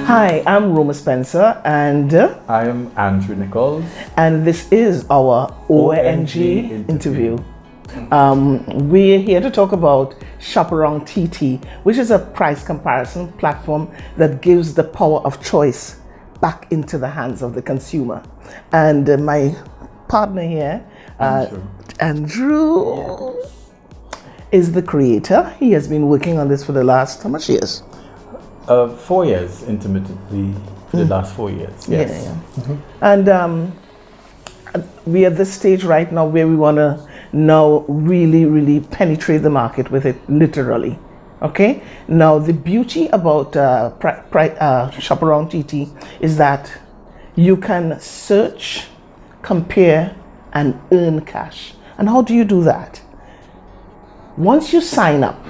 Hi, I'm Rhoma Spencer, and I am Andrew Nicholes. and this is our OMG interview. We're here to talk about Shop Around TT, which is a price comparison platform that gives the power of choice back into the hands of the consumer. And my partner here, Andrew, is the creator. He has been working on this for the last, how much years? 4 years, intermittently, for the last 4 years. Yes. Yeah. And we're at this stage right now where we want to now really penetrate the market with it, literally. Okay. Now the beauty about Shop Around TT is that you can search, compare, and earn cash. And how do you do that? Once you sign up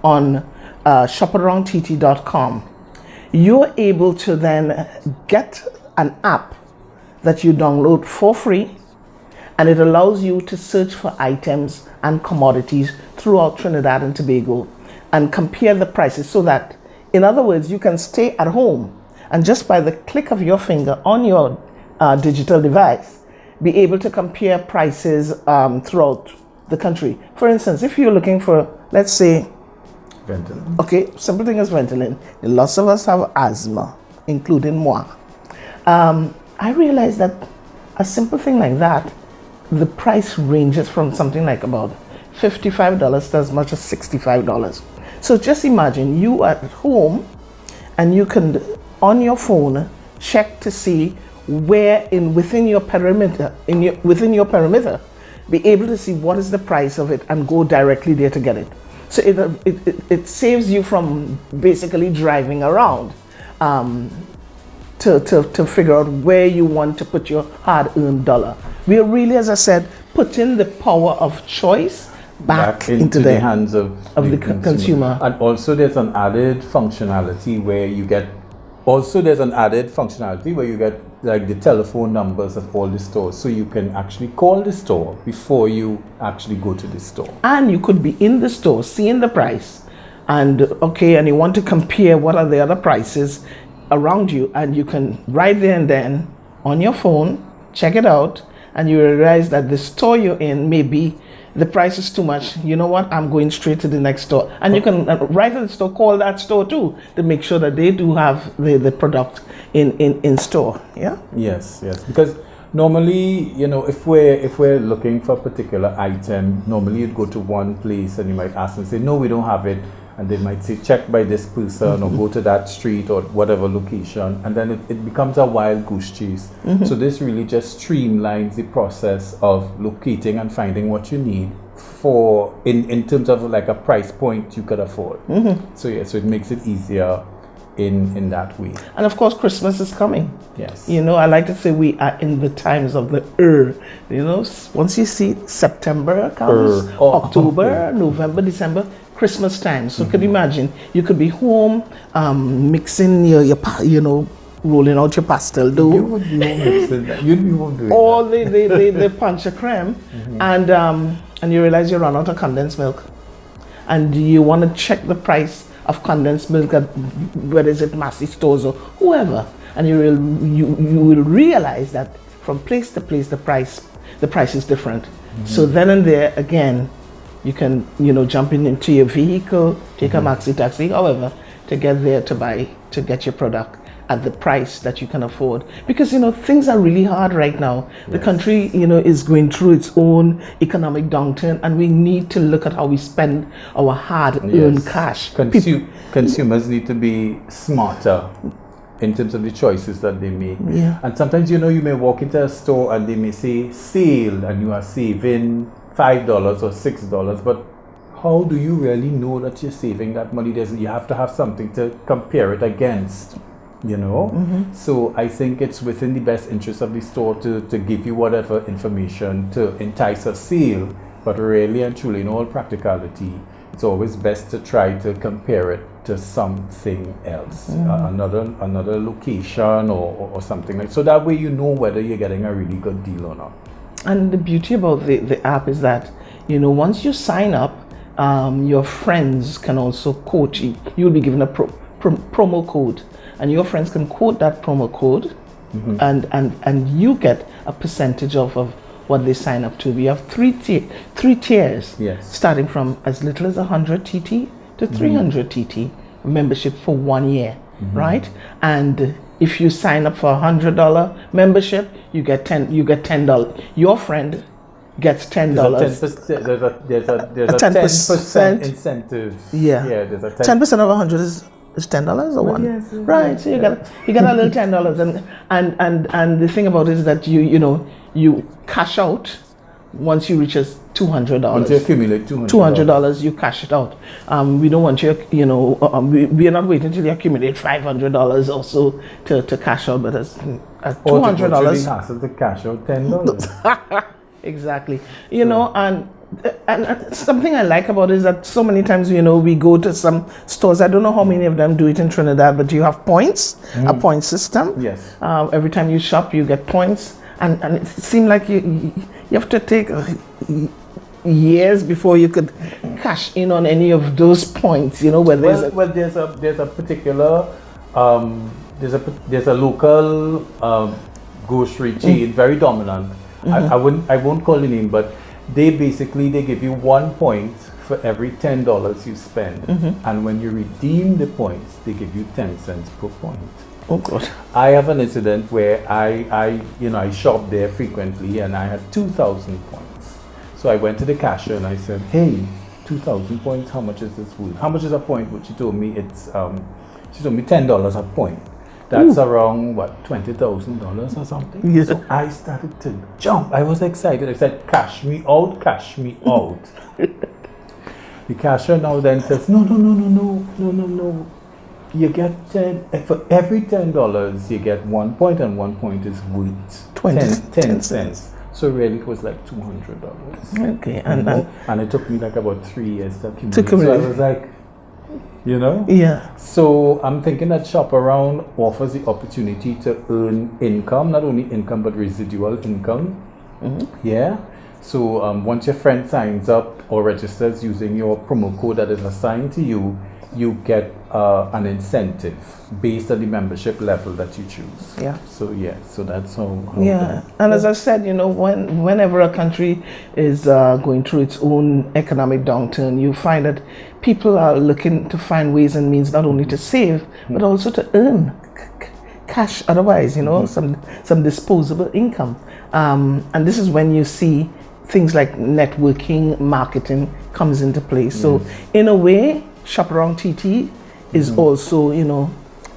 on shoparoundtt.com, you're able to then get an app that you download for free, and it allows you to search for items and commodities throughout Trinidad and Tobago and compare the prices, so that, in other words, you can stay at home and just by the click of your finger on your digital device be able to compare prices throughout the country. For instance, if you're looking for, let's say, Ventolin. okay, simple thing is Ventolin. Lots of us have asthma, including moi. I realized that a simple thing like that, the price ranges from something like about $55 to as much as $65. So just imagine you are at home and you can, on your phone, check to see where within your perimeter, be able to see what is the price of it and go directly there to get it. So it saves you from basically driving around to figure out where you want to put your hard-earned dollar. We are really, as I said, putting the power of choice back into the hands of the consumer. And also there's an added functionality where you get like the telephone numbers of all the stores, so you can actually call the store before you actually go to the store. And you could be in the store seeing the price, and you want to compare what are the other prices around you, and you can right there and then on your phone check it out, and you realize that the store you're in, maybe the price is too much. You know what? I'm going straight to the next store. And you can, right at the store, call that store too to make sure that they do have the product in store. Yeah? Yes. Because normally, if we're looking for a particular item, normally you'd go to one place and you might ask them, say, no, we don't have it. And they might say, check by this person or go to that street or whatever location. And then it becomes a wild goose chase. So this really just streamlines the process of locating and finding what you need for in terms of like a price point you could afford. So it makes it easier in that way. And of course, Christmas is coming. Yes. I like to say we are in the times of the once you see September comes, October, November, December, Christmas time. So could you imagine, you could be home mixing your rolling out your pastel dough. You would be home mixing that. You'd be home doing or the punch of creme, and you realize you run out of condensed milk, and you want to check the price of condensed milk at whether is it Massey stores or whoever, and you will realize that from place to place the price is different. So then and there again, you can jump into your vehicle, take a maxi taxi, however, to get there to get your product at the price that you can afford. Because things are really hard right now. Yes. The country is going through its own economic downturn, and we need to look at how we spend our hard-earned cash. Consumers need to be smarter in terms of the choices that they make. Yeah. And sometimes you may walk into a store and they may say sale and you are saving $5 or $6, but how do you really know that you're saving that money? You have to have something to compare it against, So I think it's within the best interest of the store to give you whatever information to entice a sale, but really and truly, in all practicality, it's always best to try to compare it to something else, another location or something like, so that way you know whether you're getting a really good deal or not. And the beauty about the app is that, once you sign up, your friends can also coach you. You'll be given a promo code, and your friends can quote that promo code, and you get a percentage of what they sign up to. We have three tiers, Yes. starting from as little as 100 TT to 300 TT membership for 1 year, right? And if you sign up for $100 membership, you get $10. Your friend gets $10. There's a 10% incentive. Yeah. There's a 10% of 100 is $10 or one. Yes, right. So you get a little $10, and the thing about it is that you cash out once you reach $200. Once you accumulate $200, you cash it out. We don't want you, we are not waiting until you accumulate $500 or so to cash out, but as $200. Hassle to cash out $10. Exactly. And something I like about it is that so many times, we go to some stores. I don't know how many of them do it in Trinidad, but you have points, a point system. Yes. Every time you shop, you get points, and it seemed like you have to take years before you could cash in on any of those points. Where there's there's a particular there's a local grocery chain, very dominant. I won't call the name, but they give you 1 point for every $10 you spend, and when you redeem the points, they give you 10 cents per point. Oh God! I have an incident where I shop there frequently, and I had 2,000 points. So I went to the cashier and I said, "Hey, 2,000 points. How much is this worth? How much is a point?" But she told me she told me $10 a point. That's around $20,000 or something. Yes. So I started to jump. I was excited. I said, "Cash me out, cash me out." The cashier now then says, No. You get 10 for every $10 you get 1 point, and 1 point is worth 10 cents. So really it was like $200. Okay, and it took me like about 3 years to accumulate. So I was like, Yeah. So I'm thinking that Shop Around offers the opportunity to earn income, not only income but residual income. Yeah. So once your friend signs up or registers using your promo code that is assigned to you, you get an incentive based on the membership level that you choose. Yeah. So that's how and as I said, whenever a country is going through its own economic downturn, you find that people are looking to find ways and means not only to save but also to earn cash otherwise, some disposable income. And this is when you see things like networking marketing comes into place. So in a way, Shop Around TT is also,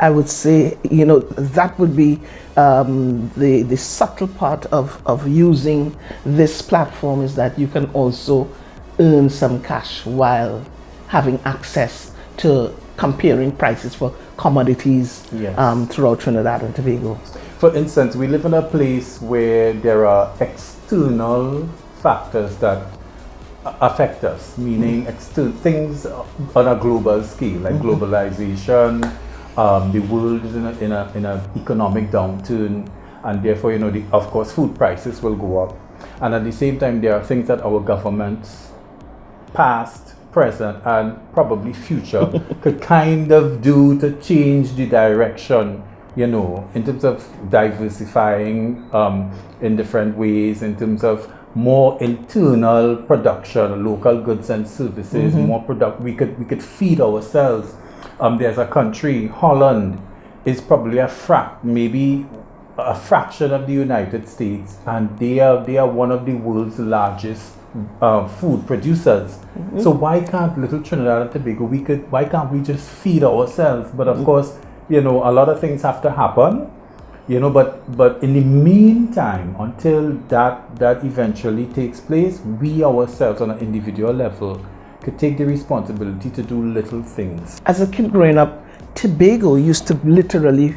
I would say, that would be the subtle part of using this platform, is that you can also earn some cash while having access to comparing prices for commodities throughout Trinidad and Tobago. For instance, we live in a place where there are external factors that affect us, meaning things on a global scale, like globalization. The world is in an economic downturn, and therefore, of course, food prices will go up. And at the same time, there are things that our governments, past, present, and probably future, could kind of do to change the direction, in terms of diversifying in different ways, in terms of more internal production, local goods and services, more we could feed ourselves. There's a country, Holland, is probably maybe a fraction of the United States, and they are one of the world's largest food producers. So why can't little Trinidad and Tobago, why can't we just feed ourselves? But of course, a lot of things have to happen. But in the meantime, until that eventually takes place, we ourselves on an individual level could take the responsibility to do little things. As a kid growing up, Tobago used to literally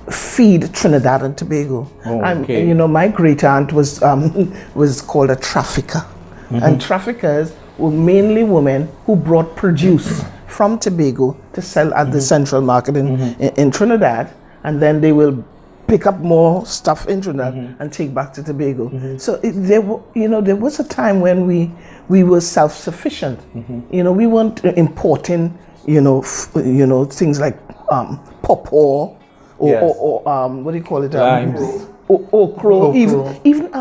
feed Trinidad and Tobago. Okay. And my great aunt was called a trafficker, and traffickers were mainly women who brought produce from Tobago to sell at the central market in Trinidad, and then they will pick up more stuff in Trinidad and take back to Tobago. So there was a time when we were self-sufficient. We weren't importing, things like pawpaw or, Yes. or what do you call it? Limes. Okra, Okra. even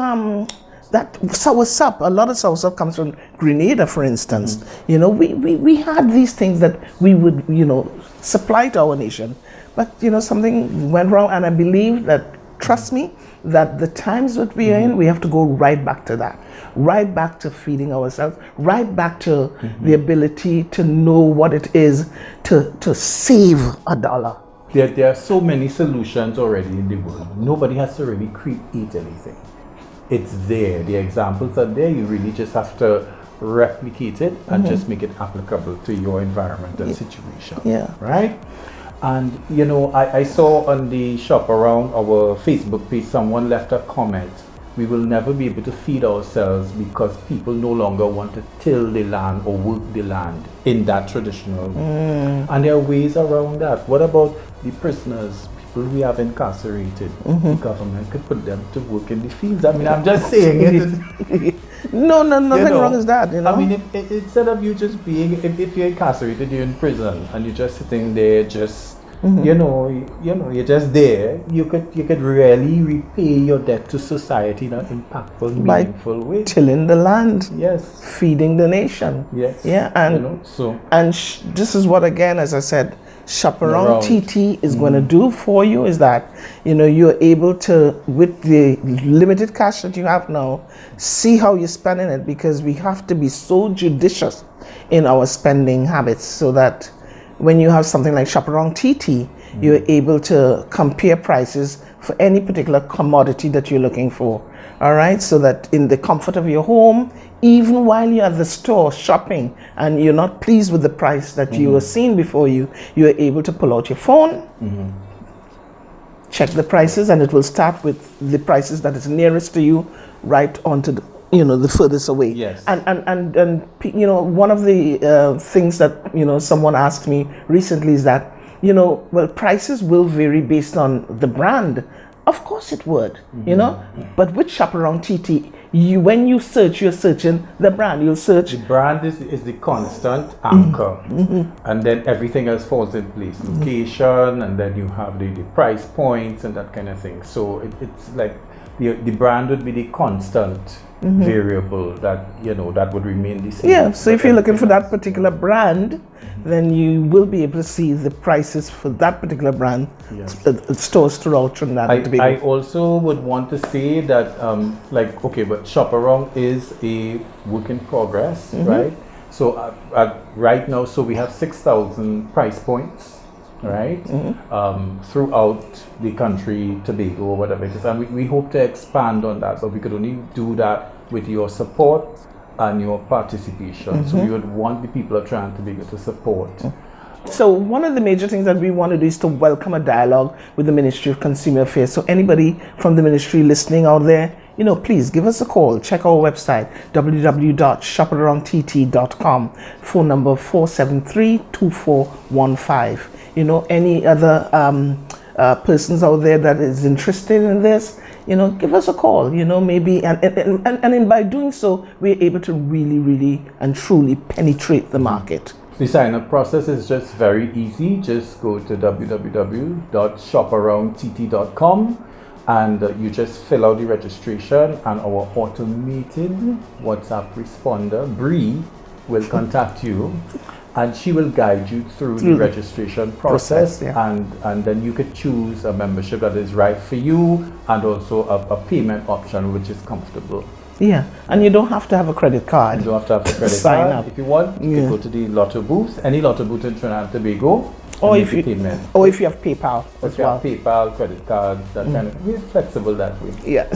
that soursop. A lot of soursop comes from Grenada, for instance. You know, we had these things that we would, you know, supply to our nation, but you know, something went wrong, and I believe that, trust me, that the times that we are in, we have to go right back to that, right back to feeding ourselves, right back to the ability to know what it is to save a dollar. There are so many solutions already in the world. Nobody has to really create anything. It's there. The examples are there. You really just have to replicate it and just make it applicable to your environment and situation. Yeah. Right? And you know, I saw on the Shop Around, our Facebook page, someone left a comment. We will never be able to feed ourselves because people no longer want to till the land or work the land in that traditional way. And there are ways around that. What about the prisoners, people we have incarcerated? The government could put them to work in the fields. I mean, I'm just saying it. Nothing wrong with that, you know. I mean, if instead of you just being, if you're incarcerated, you're in prison, and you're just sitting there, just you know, you're just there. You could really repay your debt to society in an impactful, meaningful way. Tilling the land, Yes. feeding the nation. Yes. Yeah, and you know, so and this is what, again, as I said, Shop Around Around. TT is going to do for you, is that, you know, you're able to, with the limited cash that you have now, see how you're spending it, because we have to be so judicious in our spending habits, so that when you have something like Shop Around TT, you're able to compare prices for any particular commodity that you're looking for. All right, so that in the comfort of your home, even while you're at the store shopping and you're not pleased with the price that you were seeing before you, you're able to pull out your phone, check the prices, and it will start with the prices that is nearest to you, right onto the, you know, the furthest away. Yes. And you know, one of the things that, you know, someone asked me recently is that, you know, well, prices will vary based on the brand. Of course it would, you know, but with Shop Around TT, when you search, you're searching the brand. You'll search. the brand is the constant anchor, and then everything else falls in place. Location, and then you have the price points and that kind of thing. So it's like the brand would be the constant variable that, you know, that would remain the same. Yeah, so if you're looking for everything that particular brand, then you will be able to see the prices for that particular brand at stores throughout Trinidad and Tobago. I also would want to say that, like, okay, but Shop Around is a work in progress, right? So right now, so we have 6,000 price points, right? Throughout the country, Tobago or whatever it is. And we hope to expand on that, but we could only do that with your support and your participation. So we would want the people of Trinidad and Tobago to support. So one of the major things that we want to do is to welcome a dialogue with the Ministry of Consumer Affairs. So anybody from the ministry listening out there, you know, please give us a call. Check our website, www.shoparoundtt.com. Phone number 473-2415. You know, any other persons out there that is interested in this, you know, give us a call, you know, maybe, and by doing so, we're able to really and truly penetrate the market. The sign-up process is just very easy. Just go to www.shoparoundtt.com and you just fill out the registration, and our automated WhatsApp responder, Bree, will contact you, and she will guide you through the registration process, and then you could choose a membership that is right for you, and also a payment option which is comfortable. Yeah, and you don't have to have a credit card. You don't have to have a credit Sign card. up. If you want, you can go to the lotto booth, any lotto booth in Trinidad and Tobago, Or and if make you, a payment. or if you have PayPal If as you well. have PayPal, credit card, that kind of, we're flexible that way. Yeah.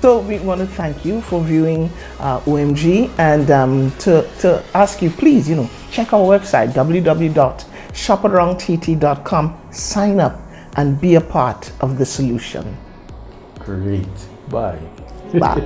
So we want to thank you for viewing OMG, and to ask you, please, you know, check our website, www.shoparoundtt.com. Sign up and be a part of the solution. Great. Bye. Bye.